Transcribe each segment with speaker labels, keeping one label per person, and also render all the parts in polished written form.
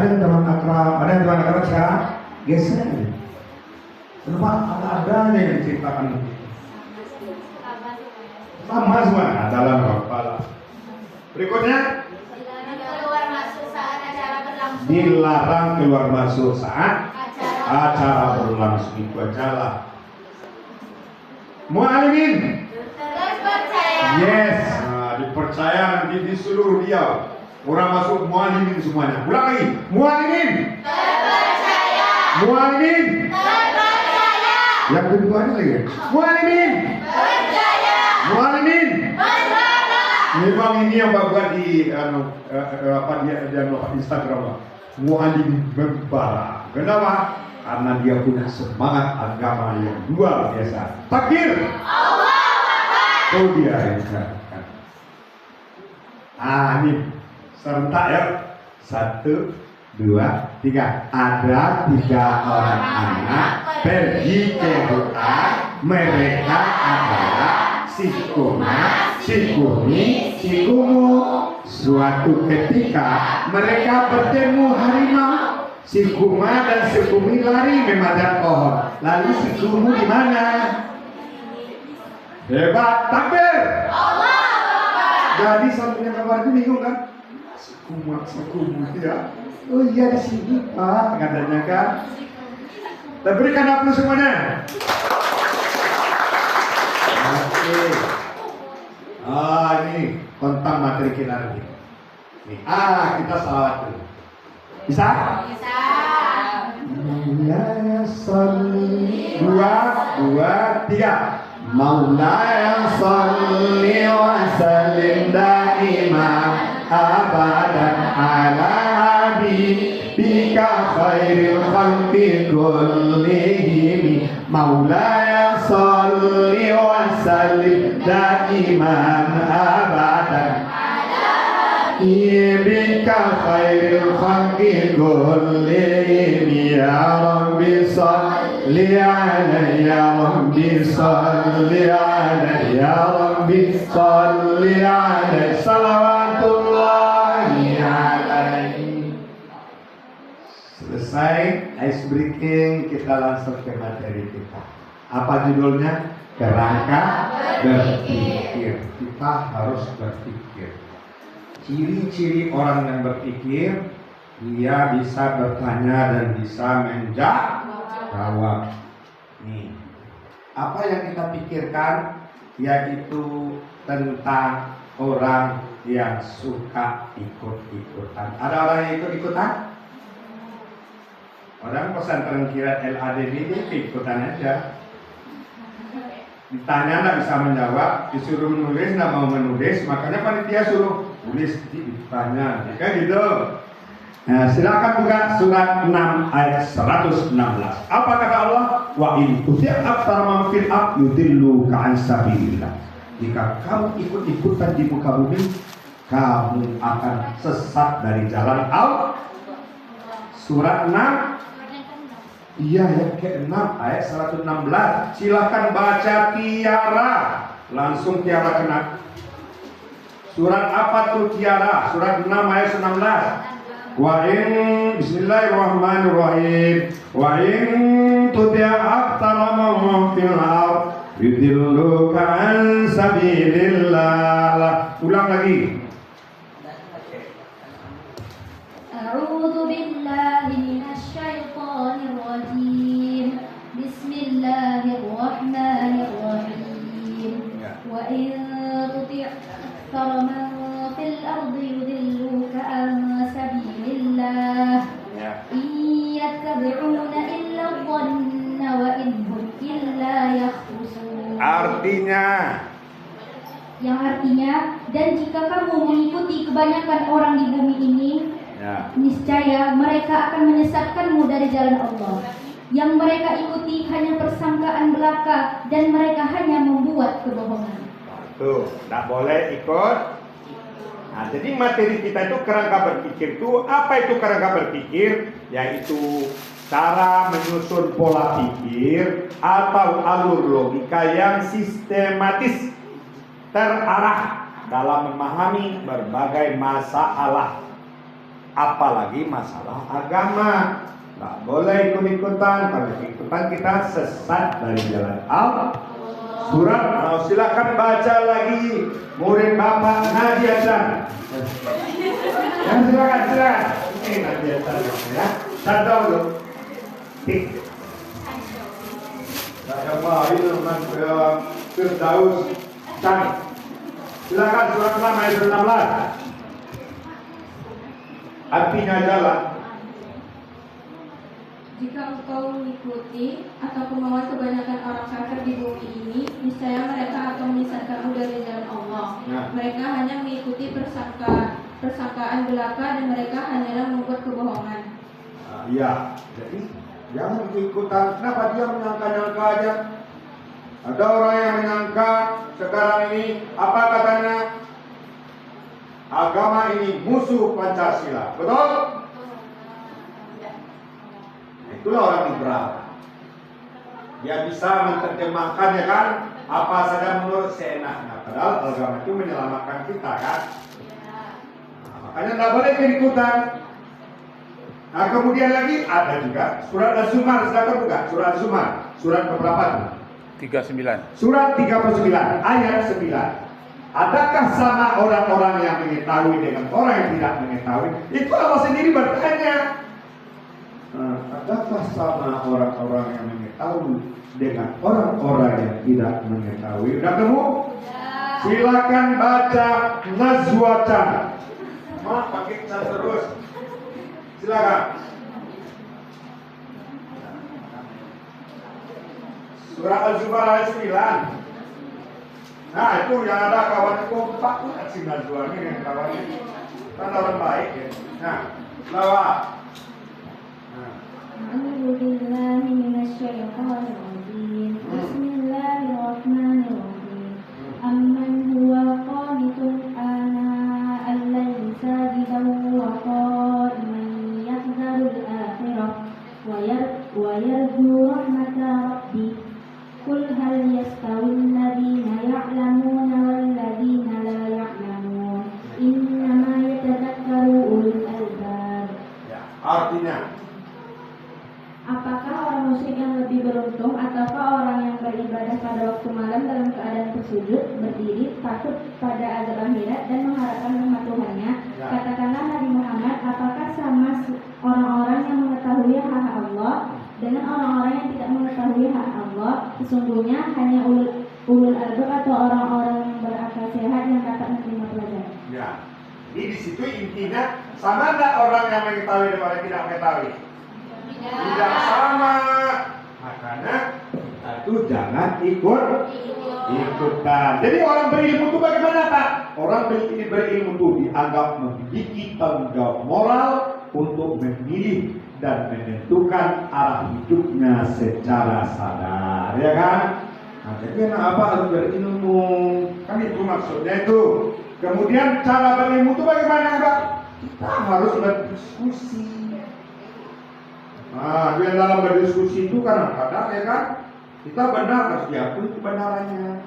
Speaker 1: ada yang teman akrab, ada yang teman akrab sekarang geser. Kenapa ada yang diceritakan begitu? Sama semua, adalah kepala. Berikutnya, dilarang keluar masuk saat acara berlangsung. Itu ajalah. Mu'alimin. Yes, dipercaya nanti di seluruh Riau. Orang masuk mu'alimin semuanya. Ulang lagi, mu'alimin. Terpercaya. Mu'alimin. Terpercaya. Yang keduanya lagi, mu'alimin. Percaya. Mu'alimin. Berbangga. Memang ini yang buat di Instagram. Mu'alimin berbangga. Kenapa? Karena dia punya semangat agama yang luar biasa. Takbir. Allahu Akbar. Itu dia yang katakan. Ini serentak ya. 1, 2, 3. Ada 3 orang anak pergi ke hutan. Mereka adalah si Kuma, si Kumi, si Kumu. Suatu ketika mereka bertemu harimau. Si Kuma dan si Kumi lari memanjat pohon. Lalu si Kumu di mana? Hebat, takbir. Jadi satunya kabar itu bingung kan? Si Kumu ya. Oh iya di sini Pak, katanya kan. Kita berikan aplaus semuanya. Oke. Ini tentang materi kita nanti. Kita salawat dulu. Bisa? Bisa. Maulaya salli 2, 3. Maulaya salli wa sallim da'iman abadan ala habibika khairil khalqi kullihim. Maulaya salli wa sallim da'iman abadan bika khairil khalqi kullihim. Ya Rabbi salli alaihi, ya Rabbi salli alaihi, ya Rabbi salli alaihi, salawatullahi alaihi. Selesai ice breaking, kita langsung ke materi kita. Apa judulnya? Kerangka berpikir. Kita harus berpikir. Ciri-ciri orang yang berpikir, dia bisa bertanya dan bisa menjawab. Nih, apa yang kita pikirkan yaitu tentang orang yang suka ikut-ikutan. Ada orang yang ikut-ikutan? Orang pesantren Kirat LAD ini ikutan aja. Ditanya nggak bisa menjawab, disuruh menulis nggak mau menulis, makanya panitia suruh tulis, ditanya, kayak gitu. Nah, silakan buka surat 6 ayat 116. Apa kata Allah? Wa in tuti' aktsara man fil ardh yudilluka an sabilillah. Jika kamu ikut-ikutan di muka bumi, kamu akan sesat dari jalan Allah. Surat 6. Iya ya, ke-6 ayat 116. Silakan baca Tiara. Langsung Tiara kena. Surat apa tuh Tiara? Surat 6 ayat 19. Wa in bismillahirrahmanirrahim. Wa in tuti' aktsara man fil ardh yudilluka an sabilillah. Ulang lagi.
Speaker 2: A'udzu billahi minasy syaithanir rajim. Bismillahirrahmanirrahim. Wa in tuti' aktsara man fil ardi yudilluka an sabilillah. In yattabi'una illa dhanna wa in hum illa yakhrusun. Yang artinya, dan jika kamu mengikuti kebanyakan orang di bumi ini, niscaya mereka akan menyesatkanmu dari jalan Allah. Yang mereka ikuti hanya persangkaan belaka dan mereka hanya membuat kebohongan.
Speaker 1: Tuh, tidak boleh ikut. Nah, jadi materi kita itu kerangka berpikir itu. Apa itu kerangka berpikir? Yaitu cara menyusun pola pikir atau alur logika yang sistematis, terarah dalam memahami berbagai masalah. apalagi masalah agama. Nggak boleh ikut-ikutan, kalau ikutan kita sesat dari jalan Allah. Surat, silakan baca lagi, murid Bapak Nadia Chan. Ya, silakan. Ini Nadia Chan ya. Contoh dulu. Tik. Saya mau itu Firdaus Chan. Silakan surat 6 ayat 16. Artinya jalan.
Speaker 2: Jika engkau mengikuti atau kemauan kebanyakan orang kafir di bumi ini, niscaya mereka akan menyesatkanmu dari jalan Allah.
Speaker 1: Nah.
Speaker 2: Mereka hanya mengikuti persangkaan belaka dan mereka hanyalah membuat kebohongan.
Speaker 1: Iya, jadi jangan ikut-ikutan. Kenapa dia menyangka-nyangka aja? Ada orang yang menyangka sekarang ini apa katanya? Agama ini musuh Pancasila, betul? Itulah orang liberal. Dia bisa menerjemahkan ya kan apa saja menurut seenaknya. Padahal agama itu menyelamatkan kita kan. Nah, makanya tidak boleh ikut-ikutan. Nah kemudian lagi ada juga surat Az-Zumar, silakan buka surat Az-Zumar, surat keberapa tuh?
Speaker 3: 39.
Speaker 1: Surat 39 ayat 9. Adakah sama orang-orang yang mengetahui dengan orang yang tidak mengetahui? Itu Allah sendiri bertanya. Adakah sama orang-orang yang mengetahui dengan orang-orang yang tidak mengetahui? Udah ketemu? Silakan baca Nazwatan. Maaf pakai cat terus. Silakan. Surah Al-Zumar ayat 9. Nah itu yang ada kawan kompak tuh si Nazwa ini yang kawannya kan orang baik ya. Nah, lawak.
Speaker 2: A'udzubillahi minasyaitonirrajim. Bismillahirrahmanirrahim. Amman huwa qanitun ana al-laili sajidan wa qa'iman yahdharul akhirah wa yarju rahmata rabbih. Qul hal yastawi alladhina ya'lamuna wal ladhina la ya'lamun. Innama yatadhakkaru ulul albab.
Speaker 1: Ya, artinya
Speaker 2: Apakah orang musyrik yang lebih beruntung ataukah orang yang beribadah pada waktu malam dalam keadaan bersujud, berdiri, takut pada azab akhirat dan mengharapkan rahmat Tuhannya?
Speaker 1: Ya.
Speaker 2: Katakanlah Nabi Muhammad, apakah sama orang-orang yang mengetahui hak Allah dengan orang-orang yang tidak mengetahui hak Allah? Sesungguhnya hanya ulul albab atau orang-orang yang berakal sehat yang dapat menerima pelajaran.
Speaker 1: ya. Ini di situ intinya sama enggak orang yang mengetahui dan orang yang tidak mengetahui? Tidak sama. Makanya kita itu jangan ikutan. Jadi orang berilmu itu bagaimana Pak? Orang berilmu itu dianggap memiliki tanggung jawab moral untuk memilih dan menentukan arah hidupnya secara sadar, ya kan? Nah, jadi apa harus berilmu? Kan itu maksudnya itu. Kemudian cara berilmu itu bagaimana Pak? Kita harus berdiskusi. Nah, di dalam berdiskusi itu kadang-kadang ya kan kita benar harus diakui kebenarannya.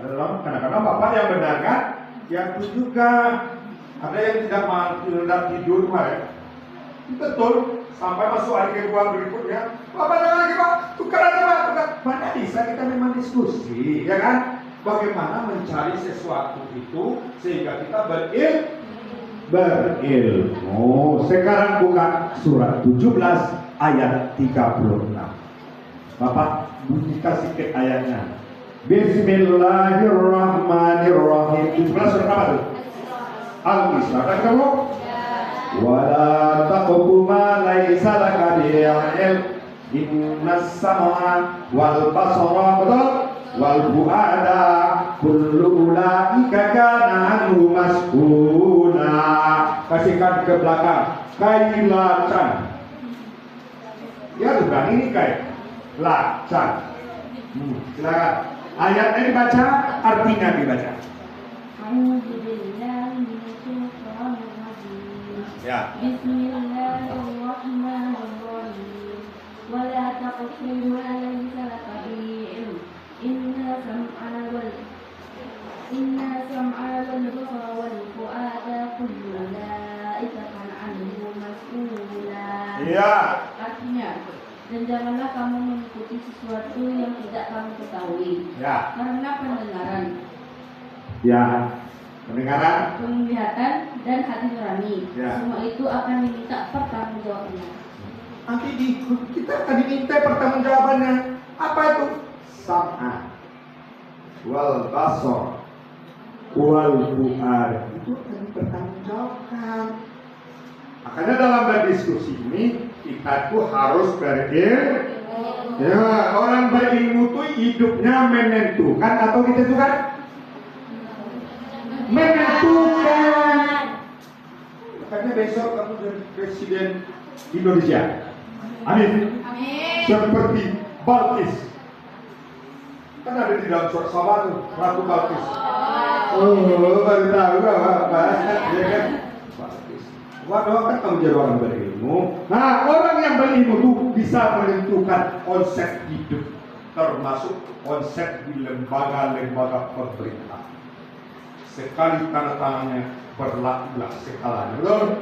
Speaker 1: Kadang-kadang bapak yang benar kan diakui juga. Ada yang tidak tidur kemarin. Betul. Sampai masuk hari kedua berikutnya, bapak jangan lagi pak, tukar aja pak, tukar. Mana bisa kita memang diskusi, ya kan? Bagaimana mencari sesuatu itu sehingga kita berilmu. Sekarang buka surat 17 ayat 36. Bapak bunyikan sedikit ayatnya. Bismillahirrahmanirrahim. 17 surat apa tuh? Al-Isra. Ada ketemu? Wala taqfu ma laysa laka bihi ilm. Innas sam'a wal basara wal fuada kullu ulaika kana anhu mas'ula. Kasihkan ke belakang. Kailatan. Ya bukan ini kai. Lacan. Silakan. Ayatnya dibaca, artinya dibaca. Ya.
Speaker 2: Bismillahirrahmanirrahim. Wala taqfu ma laysa laka bihi ilm. Inna sam'a wal basara wal fuada kullu ulaika kana
Speaker 1: Iya.
Speaker 2: Artinya, dan janganlah kamu mengikuti sesuatu yang tidak kamu ketahui.
Speaker 1: Ya.
Speaker 2: Karena pendengaran,
Speaker 1: Ya. Pendengaran.
Speaker 2: penglihatan, dan hati nurani,
Speaker 1: Ya.
Speaker 2: semua itu akan diminta pertanggungjawabannya.
Speaker 1: Nanti kita akan diminta pertanggungjawabannya. Apa itu? Sam'a wal basar wal fu'ad, itu akan dipertanggungjawabkan. Makanya dalam berdiskusi ini kita tuh harus berilmu. Ya, orang berilmu tuh hidupnya menentukan atau ditentukan? Menentukan. Makanya besok kamu jadi presiden Indonesia. Amin.
Speaker 2: Amin.
Speaker 1: Seperti Balkis. Kan ada di dalam surat Sabah tuh, Ratu Balkis. Oh, baru tahu apa? Ya kan? Balkis. Waduh, kan kamu jadi orang berilmu. Nah, orang yang berilmu tuh bisa menentukan konsep hidup, termasuk konsep di lembaga-lembaga pemerintah. Sekali tanda tangannya berlakulah sekalanya. Betul?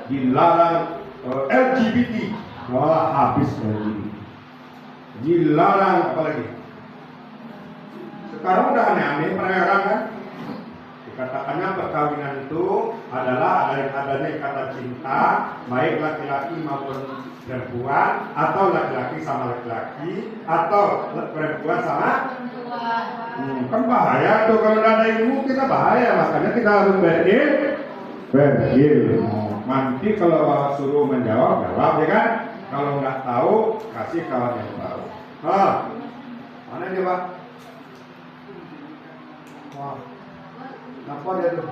Speaker 1: Dilarang LGBT. Wah, habis LGBT. Dilarang apa lagi? Sekarang udah aneh-aneh perkara kan? Dikatakannya perkawinan itu adalah adanya ikatan cinta, baik laki-laki maupun perempuan, atau laki-laki sama laki-laki, atau perempuan sama kan bahaya tuh kalau ada ilmu, kita bahaya, makanya kita harus berilmu. Nanti kalau suruh menjawab, jawab ya kan? Kalau nggak tahu, kasih kawan yang tahu. Mana dia Pak? Wah, kenapa dia tuh?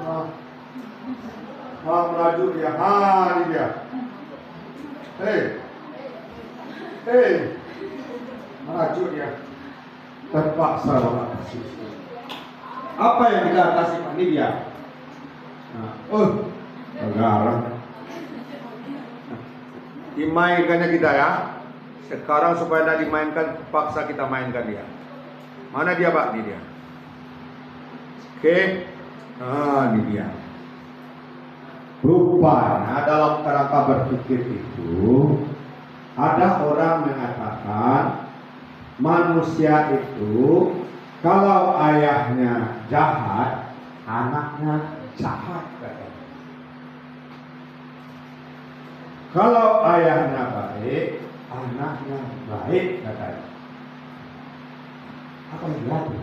Speaker 1: Melaju dia. Ini dia. Hei, melaju dia. Terpaksa atasi. Apa yang kita atasi Pak? Ini dia. Negara. Dimainkannya kita ya. Sekarang supaya tidak dimainkan, paksa kita mainkan dia. Mana dia Pak? Ini dia. Oke. Ini dia. Rupanya dalam kerangka berpikir itu ada orang mengatakan manusia itu kalau ayahnya jahat, anaknya jahat. Kalau ayahnya baik, anaknya baik, katanya. Apa yang berarti?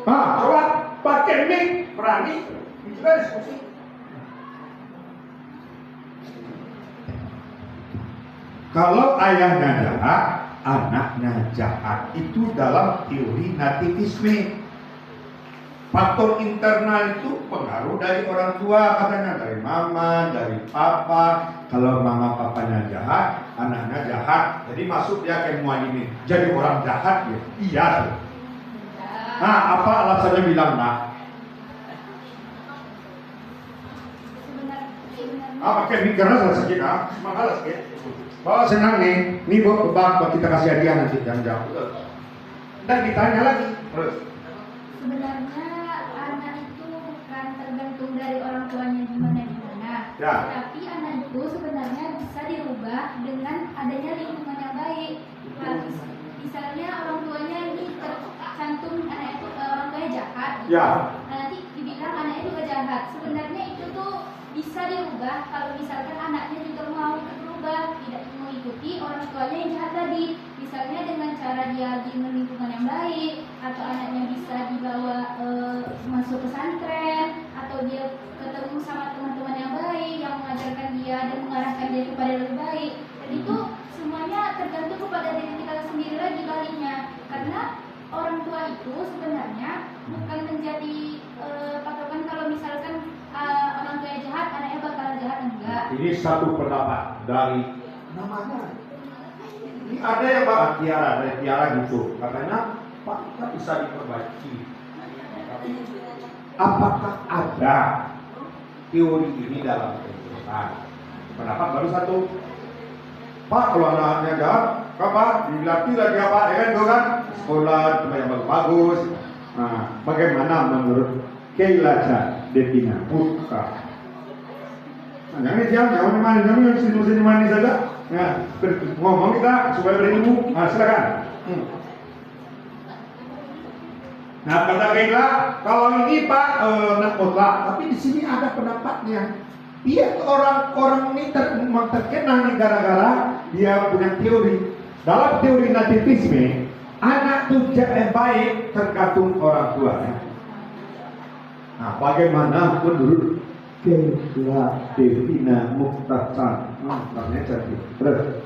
Speaker 1: Coba pakai mic, berani, kita diskusi. Kalau ayahnya jahat, anaknya jahat, itu dalam teori nativisme. Faktor internal itu pengaruh dari orang tua, katanya dari mama, dari papa. Kalau mama papanya jahat, anaknya jahat. Jadi masuk dia kayak mualimi, jadi orang jahat ya. Iya. Nah, apa alasannya bilang nah? Pakai mikirnya salah sedikit malas ya. Bawa senang nih, nih bawa kita kasih hadiah nanti jangan jawab. Dan ditanya lagi terus.
Speaker 2: Sebenarnya anak itu kan tergantung dari orang tuanya gimana.
Speaker 1: Ya.
Speaker 2: Tapi anak itu sebenarnya bisa dirubah dengan adanya lingkungan yang baik. Misalnya orang tuanya ini tercantum anak itu orang tuanya jahat.
Speaker 1: Ya.
Speaker 2: Nanti dibilang anaknya juga jahat. Sebenarnya itu tuh bisa dirubah kalau misalkan anaknya juga mau berubah, tidak mengikuti orang tuanya yang jahat tadi. Misalnya dengan cara dia di lingkungan yang baik, atau anaknya bisa dibawa masuk pesantren, atau dia ketemu sama teman-teman yang baik yang mengajarkan dia dan mengarahkan dia kepada yang lebih baik. Dan itu semuanya tergantung kepada diri kita sendiri lagi baliknya. Karena orang tua itu sebenarnya bukan menjadi patokan kalau misalkan orang tua jahat, anaknya bakal jahat, enggak.
Speaker 1: Ini satu pendapat dari namanya. Ini ada yang Pak Tiara, dari Tiara gitu. Katanya Pak kita bisa diperbaiki. Tapi apakah ada teori ini dalam kehidupan? Pendapat baru satu. Pak kalau anaknya jahat, Pak dilatih lagi apa? Ya kan tuh kan sekolah yang bagus. Nah, bagaimana menurut Keilaja Devina Putra? Jangan diam, jangan mani, jangan sini mani saja. Ya, ngomong kita supaya berilmu. Silakan. Nah, kata Kayla, kalau ini Pak nak mutlak, tapi di sini ada pendapatnya. Dia orang ini terkenal nih gara-gara dia punya teori. Dalam teori nativisme, anak itu baik tergantung orang tuanya. Nah, bagaimana menurut Kayla Devina Mukhtar? Ternyata cantik. Terus.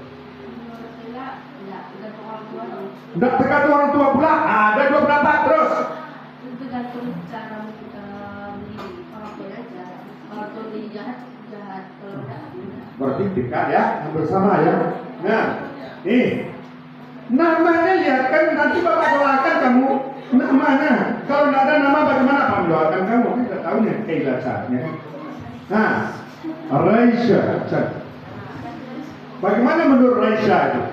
Speaker 1: Tidak tergantung orang tua pula. Ada dua pendapat terus.
Speaker 2: Tergantung cara kita mendidik orang tua aja. Kalau tuh jadi jahat, kalau enggak.
Speaker 1: Berarti dekat ya, yang bersama ya. Nah, nih namanya lihat kan nanti bapak doakan kamu namanya. Kalau tidak ada nama bagaimana pak doakan kamu? Kita tahu nih Kayla caranya. Nah, Raisya. Bagaimana menurut Raisya itu?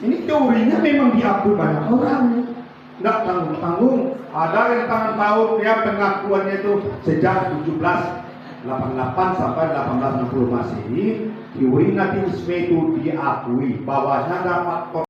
Speaker 1: Ini teorinya memang diakui banyak orang. Tidak tanggung-tanggung. Ada yang tahun dia pengakuannya itu sejak 1788 sampai 1860 Masehi. Teori nativisme itu diakui bahwa ada faktor